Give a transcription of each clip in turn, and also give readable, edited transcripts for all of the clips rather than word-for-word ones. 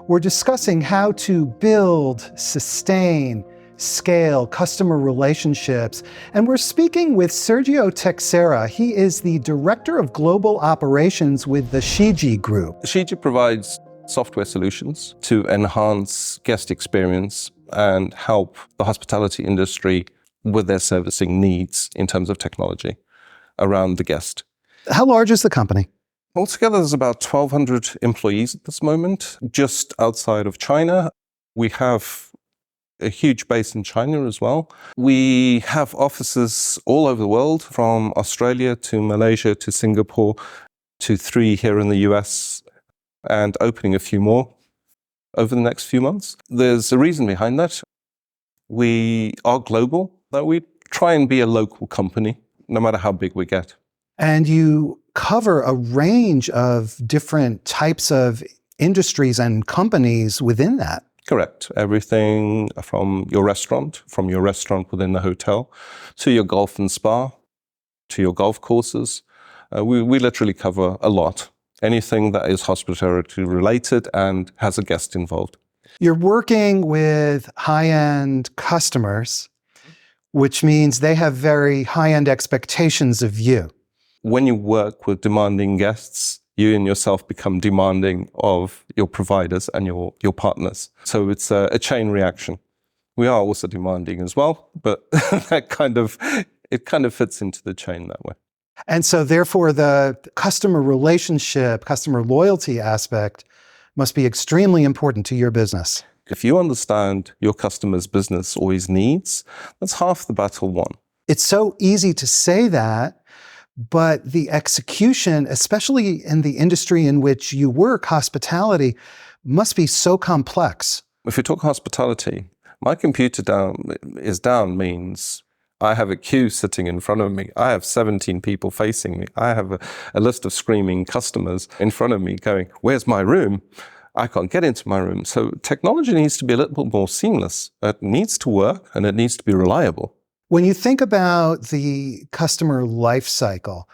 We're discussing how to build, sustain, scale customer relationships. And we're speaking with Sergio Teixeira. He is the Director of Global Operations with the Shiji Group. Shiji provides software solutions to enhance guest experience and help the hospitality industry with their servicing needs in terms of technology around the guest. How large is the company? Altogether, there's about 1,200 employees at this moment, just outside of China. We have a huge base in China as well. We have offices all over the world, from Australia to Malaysia to Singapore to 3 here in the US, and opening a few more over the next few months. There's a reason behind that. We are global, but we try and be a local company, no matter how big we get. And you cover a range of different types of industries and companies within that. Correct. Everything from your restaurant within the hotel, to your golf and spa, to your golf courses. We literally cover a lot. Anything that is hospitality related and has a guest involved. You're working with high-end customers, which means they have very high-end expectations of you. When you work with demanding guests, you and yourself become demanding of your providers and your partners. So it's a chain reaction. We are also demanding as well, but it kind of fits into the chain that way. And so therefore the customer relationship, customer loyalty aspect must be extremely important to your business. If you understand your customer's business or his needs, that's half the battle won. It's so easy to say that, but the execution, especially in the industry in which you work, hospitality, must be so complex. If we talk hospitality, my computer is down means I have a queue sitting in front of me. I have 17 people facing me. I have a list of screaming customers in front of me going, where's my room? I can't get into my room. So technology needs to be a little more seamless. It needs to work and it needs to be reliable. When you think about the customer life cycle,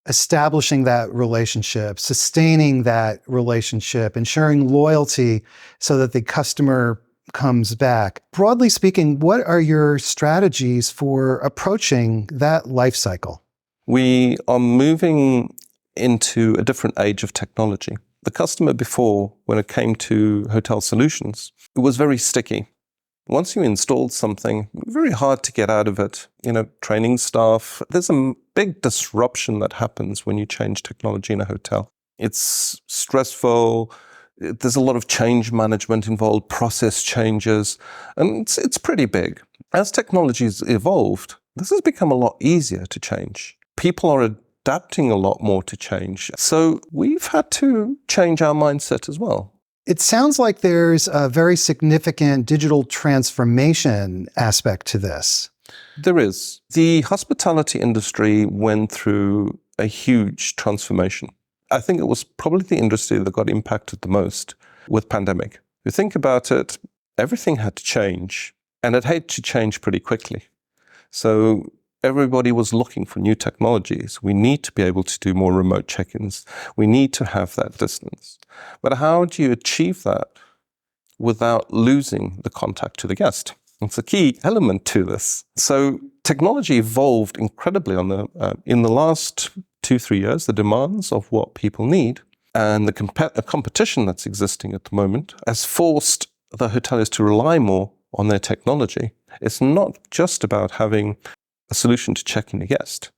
establishing that relationship, sustaining that relationship, ensuring loyalty so that the customer comes back, broadly speaking, what are your strategies for approaching that life cycle? We are moving into a different age of technology. The customer before, when it came to hotel solutions, it was very sticky. Once you installed something, very hard to get out of it. Training staff, there's a big disruption that happens when you change technology in a hotel. It's stressful. There's a lot of change management involved, process changes, and it's pretty big. As technology's evolved, this has become a lot easier to change. People are adapting a lot more to change. So we've had to change our mindset as well. It sounds like there's a very significant digital transformation aspect to this. There is. The hospitality industry went through a huge transformation. I think it was probably the industry that got impacted the most with pandemic. If you think about it, everything had to change, and it had to change pretty quickly. So everybody was looking for new technologies. We need to be able to do more remote check-ins. We need to have that distance. But how do you achieve that without losing the contact to the guest? It's a key element to this. So technology evolved incredibly in the last 2-3 years, the demands of what people need and the competition that's existing at the moment has forced the hoteliers to rely more on their technology. It's not just about having a solution to check in a guest,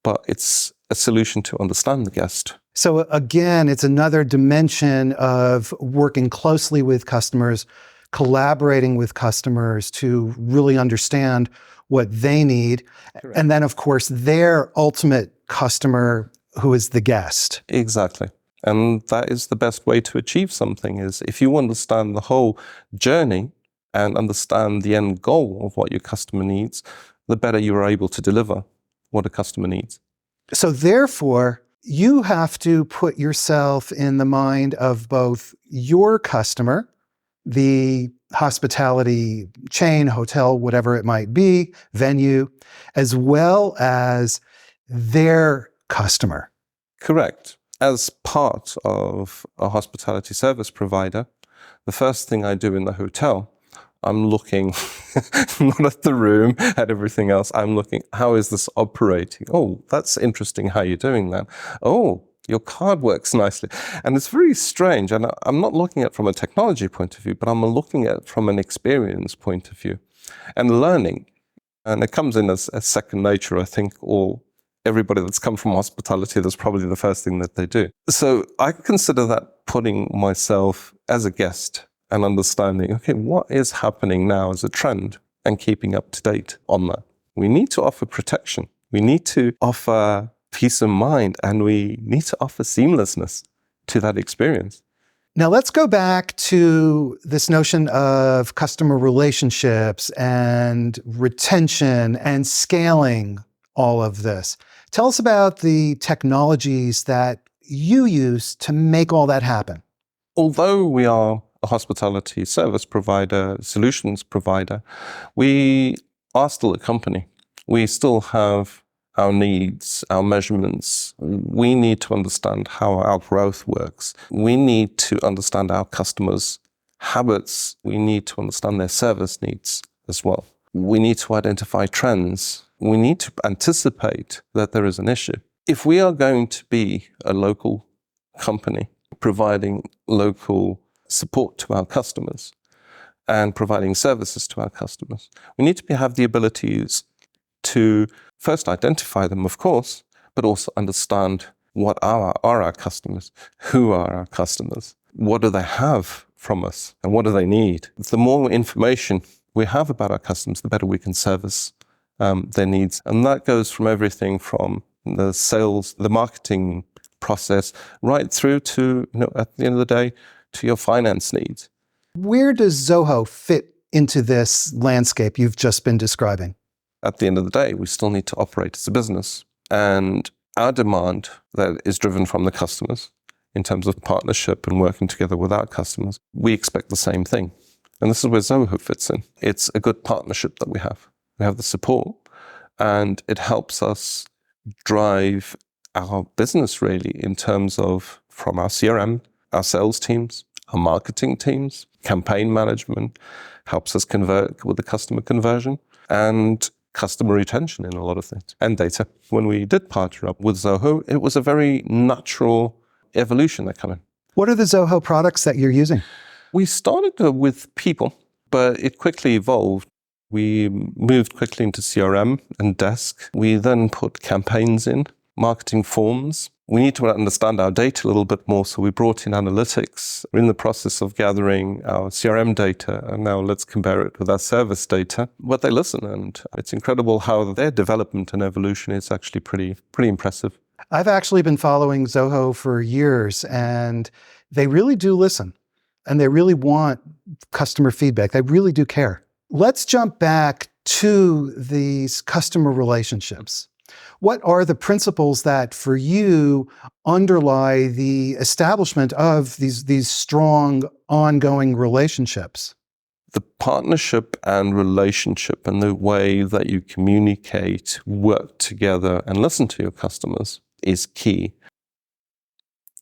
but it's a solution to understand the guest. So again, it's another dimension of working closely with customers, collaborating with customers to really understand what they need. Correct. And then, of course, their ultimate customer, who is the guest. Exactly. And that is the best way to achieve something, is if you understand the whole journey and understand the end goal of what your customer needs, the better you are able to deliver what a customer needs. So therefore, you have to put yourself in the mind of both your customer, the hospitality chain, hotel, whatever it might be, venue, as well as their customer. Correct. As part of a hospitality service provider, the first thing I do in the hotel, I'm looking not at the room, at everything else. I'm looking, how is this operating? Oh, that's interesting how you're doing that. Oh, your card works nicely. And it's very strange. And I'm not looking at it from a technology point of view, but I'm looking at it from an experience point of view and learning. And it comes in as second nature, I think, or everybody that's come from hospitality, that's probably the first thing that they do. So I consider that putting myself as a guest and understanding, okay, what is happening now as a trend and keeping up to date on that. We need to offer protection. We need to offer peace of mind, and we need to offer seamlessness to that experience. Now let's go back to this notion of customer relationships and retention and scaling all of this. Tell us about the technologies that you use to make all that happen. Although we are a hospitality service provider, solutions provider, we are still a company. We still have our needs, our measurements. We need to understand how our growth works. We need to understand our customers' habits. We need to understand their service needs as well. We need to identify trends. We need to anticipate that there is an issue. If we are going to be a local company providing local support to our customers and providing services to our customers, we need to have the abilities to first identify them, of course, but also understand what are our customers, who are our customers, what do they have from us, and what do they need. The more information we have about our customers, the better we can service their needs. And that goes from everything from the sales, the marketing process, right through to, at the end of the day, to your finance needs. Where does Zoho fit into this landscape you've just been describing? At the end of the day, we still need to operate as a business. And our demand that is driven from the customers in terms of partnership and working together with our customers, we expect the same thing. And this is where Zoho fits in. It's a good partnership that we have. We have the support, and it helps us drive our business really in terms of from our CRM, our sales teams, our marketing teams, campaign management, helps us convert with the customer conversion and customer retention in a lot of things, and data. When we did partner up with Zoho, it was a very natural evolution that came in. What are the Zoho products that you're using? We started with people, but it quickly evolved. We moved quickly into CRM and desk. We then put campaigns in, marketing forms. We need to understand our data a little bit more, so we brought in analytics. We're in the process of gathering our CRM data, and now let's compare it with our service data. But they listen, and it's incredible how their development and evolution is actually pretty impressive. I've actually been following Zoho for years, and they really do listen, and they really want customer feedback. They really do care. Let's jump back to these customer relationships. What are the principles that, for you, underlie the establishment of these strong, ongoing relationships? The partnership and relationship and the way that you communicate, work together, and listen to your customers is key.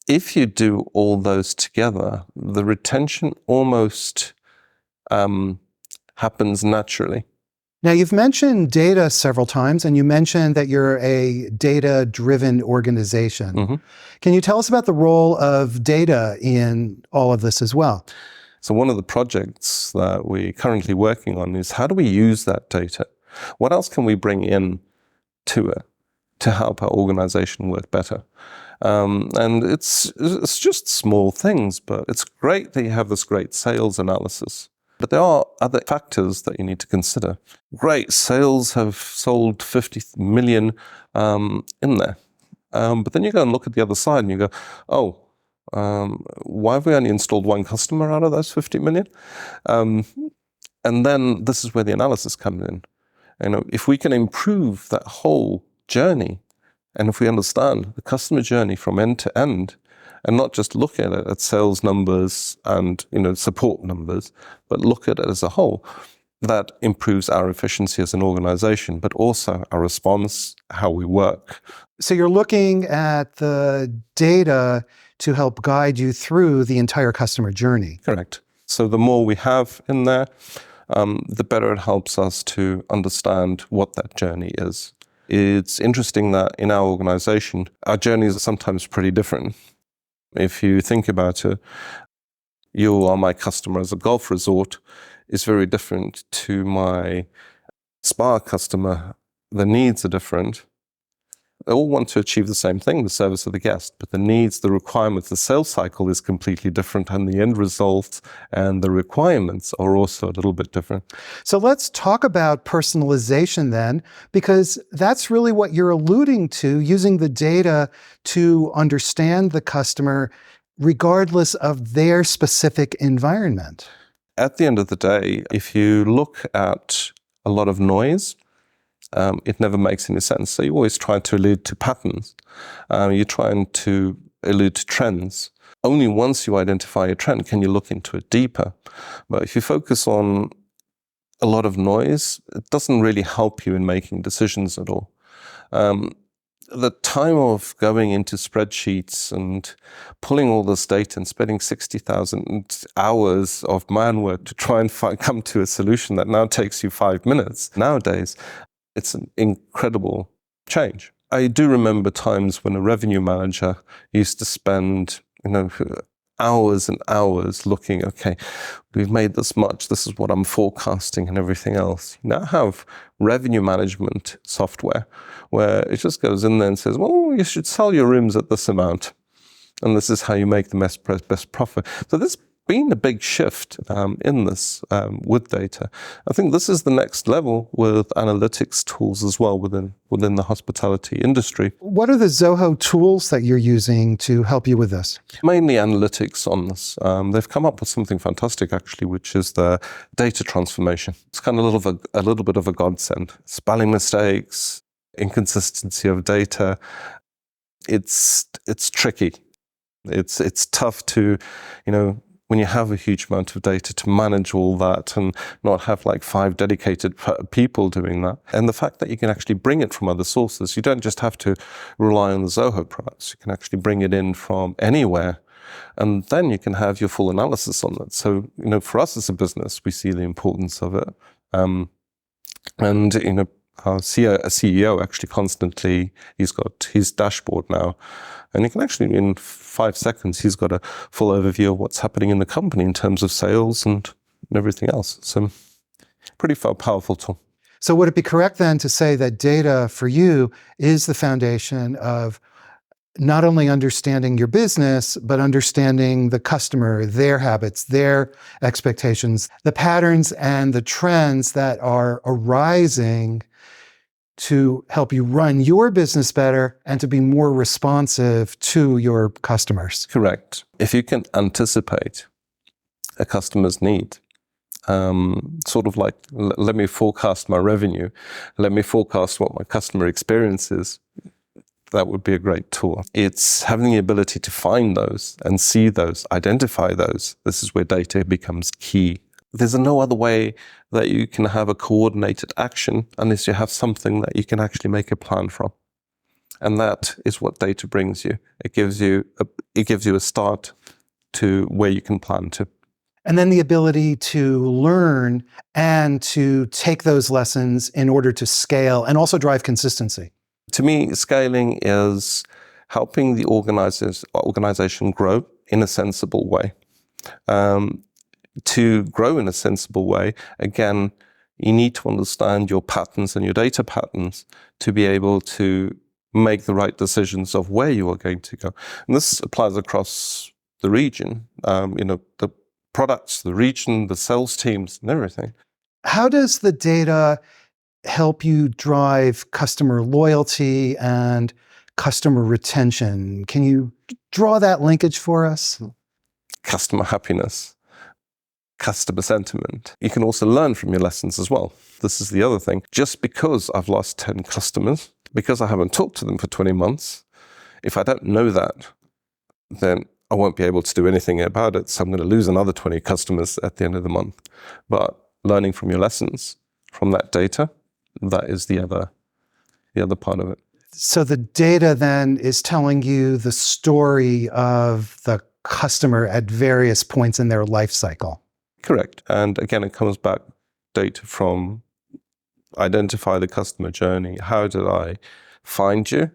If you do all those together, the retention almost happens naturally. Now, you've mentioned data several times, and you mentioned that you're a data-driven organization. Mm-hmm. Can you tell us about the role of data in all of this as well? So one of the projects that we're currently working on is how do we use that data? What else can we bring in to it to help our organization work better? And it's just small things, but it's great that you have this great sales analysis. But there are other factors that you need to consider. Great, sales have sold 50 million in there. But then you go and look at the other side and you go, why have we only installed one customer out of those 50 million? And then this is where the analysis comes in. If we can improve that whole journey, and if we understand the customer journey from end to end, and not just look at it at sales numbers and support numbers, but look at it as a whole, that improves our efficiency as an organization, but also our response, how we work. So you're looking at the data to help guide you through the entire customer journey. Correct. So the more we have in there, the better it helps us to understand what that journey is. It's interesting that in our organization, our journeys are sometimes pretty different. If you think about it, you are my customer as a golf resort is very different to my spa customer. The needs are different. They all want to achieve the same thing, the service of the guest, but the needs, the requirements, the sales cycle is completely different, and the end results and the requirements are also a little bit different. So let's talk about personalization then, because that's really what you're alluding to, using the data to understand the customer regardless of their specific environment. At the end of the day, if you look at a lot of noise, it never makes any sense. So you always try to allude to patterns. You're trying to allude to trends. Only once you identify a trend can you look into it deeper. But if you focus on a lot of noise, it doesn't really help you in making decisions at all. The time of going into spreadsheets and pulling all this data and spending 60,000 hours of man work to try and come to a solution that now takes you 5 minutes, nowadays, it's an incredible change. I do remember times when a revenue manager used to spend, hours and hours looking, okay, we've made this much, this is what I'm forecasting and everything else. You now have revenue management software where it just goes in there and says, well, you should sell your rooms at this amount. And this is how you make the best profit. So there's been a big shift in this with data. I think this is the next level with analytics tools as well within the hospitality industry. What are the Zoho tools that you're using to help you with this? Mainly analytics on this. They've come up with something fantastic actually, which is the data transformation. It's kind of a little bit of a godsend. Spelling mistakes, inconsistency of data. It's tricky. It's tough to, when you have a huge amount of data, to manage all that and not have like 5 dedicated people doing that. And the fact that you can actually bring it from other sources, you don't just have to rely on the Zoho products, you can actually bring it in from anywhere. And then you can have your full analysis on it. So, for us as a business, we see the importance of it. Our CEO actually constantly, he's got his dashboard now, and you can actually, in 5 seconds, he's got a full overview of what's happening in the company in terms of sales and everything else. So pretty powerful tool. So would it be correct then to say that data for you is the foundation of not only understanding your business, but understanding the customer, their habits, their expectations, the patterns and the trends that are arising to help you run your business better and to be more responsive to your customers? Correct. If you can anticipate a customer's need, sort of like, let me forecast my revenue, let me forecast what my customer experience is, that would be a great tool. It's having the ability to find those and see those, identify those. This is where data becomes key. There's no other way that you can have a coordinated action unless you have something that you can actually make a plan from. And that is what data brings you. It gives you a start to where you can plan to. And then the ability to learn and to take those lessons in order to scale and also drive consistency. To me, scaling is helping the organization grow in a sensible way. To grow in a sensible way, again, you need to understand your patterns and your data patterns to be able to make the right decisions of where you are going to go. And this applies across the region, the products, the region, the sales teams, and everything. How does the data help you drive customer loyalty and customer retention? Can you draw that linkage for us? Customer happiness, customer sentiment. You can also learn from your lessons as well. This is the other thing. Just because I've lost 10 customers, because I haven't talked to them for 20 months, if I don't know that, then I won't be able to do anything about it. So I'm going to lose another 20 customers at the end of the month. But learning from your lessons, from that data, that is the other part of it. So the data then is telling you the story of the customer at various points in their life cycle. Correct. And again, it comes back data from identify the customer journey. How did I find you?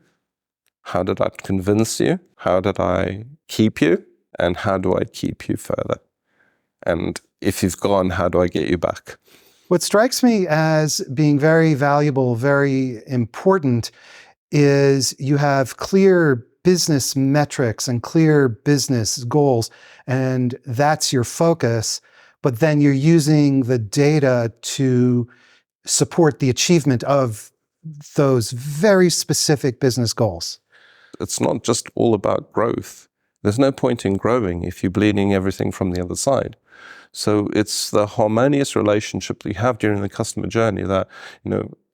How did I convince you? How did I keep you? And how do I keep you further? And if you've gone, how do I get you back? What strikes me as being very valuable, very important, is you have clear business metrics and clear business goals, and that's your focus. But then you're using the data to support the achievement of those very specific business goals. It's not just all about growth. There's no point in growing if you're bleeding everything from the other side. So it's the harmonious relationship that you have during the customer journey that,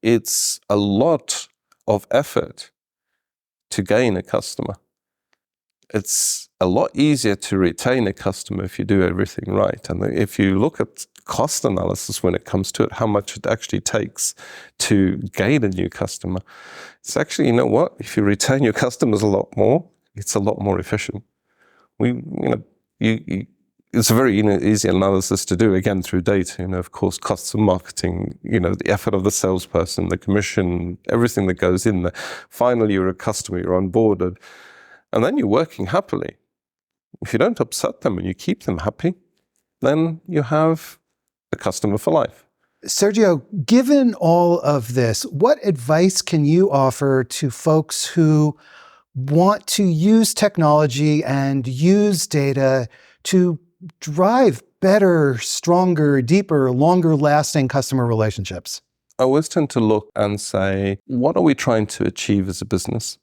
it's a lot of effort to gain a customer. It's a lot easier to retain a customer if you do everything right. And if you look at cost analysis when it comes to it, how much it actually takes to gain a new customer, it's actually, if you retain your customers a lot more, it's a lot more efficient. It's a very easy analysis to do, again, through data. Of course, costs of marketing, the effort of the salesperson, the commission, everything that goes in there. Finally, you're a customer, you're onboarded, and then you're working happily. If you don't upset them and you keep them happy, then you have a customer for life. Sergio, given all of this, what advice can you offer to folks who want to use technology and use data to drive better, stronger, deeper, longer-lasting customer relationships? I always tend to look and say, what are we trying to achieve as a business?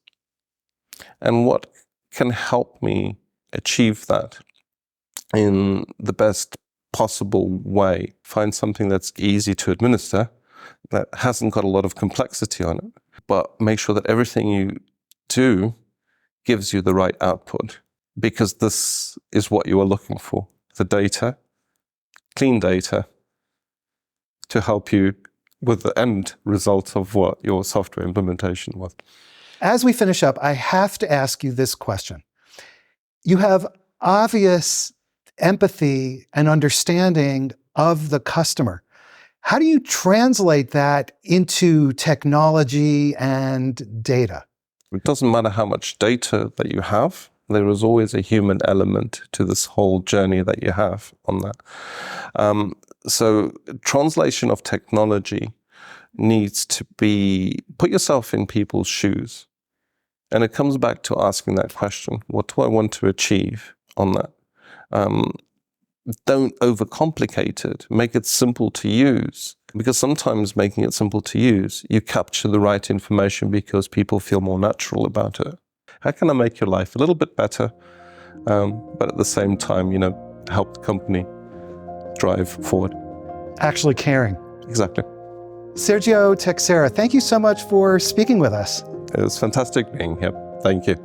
And what can help me achieve that in the best possible way? Find something that's easy to administer, that hasn't got a lot of complexity on it, but make sure that everything you do gives you the right output, because this is what you are looking for. The data, clean data, to help you with the end result of what your software implementation was. As we finish up, I have to ask you this question. You have obvious empathy and understanding of the customer. How do you translate that into technology and data? It doesn't matter how much data that you have, there is always a human element to this whole journey that you have on that. So translation of technology needs to be, put yourself in people's shoes. And it comes back to asking that question, what do I want to achieve on that? Don't overcomplicate it. Make it simple to use. Because sometimes making it simple to use, you capture the right information because people feel more natural about it. How can I make your life a little bit better, but at the same time, help the company drive forward? Actually caring. Exactly. Sergio Teixeira, thank you so much for speaking with us. It was fantastic being here. Thank you.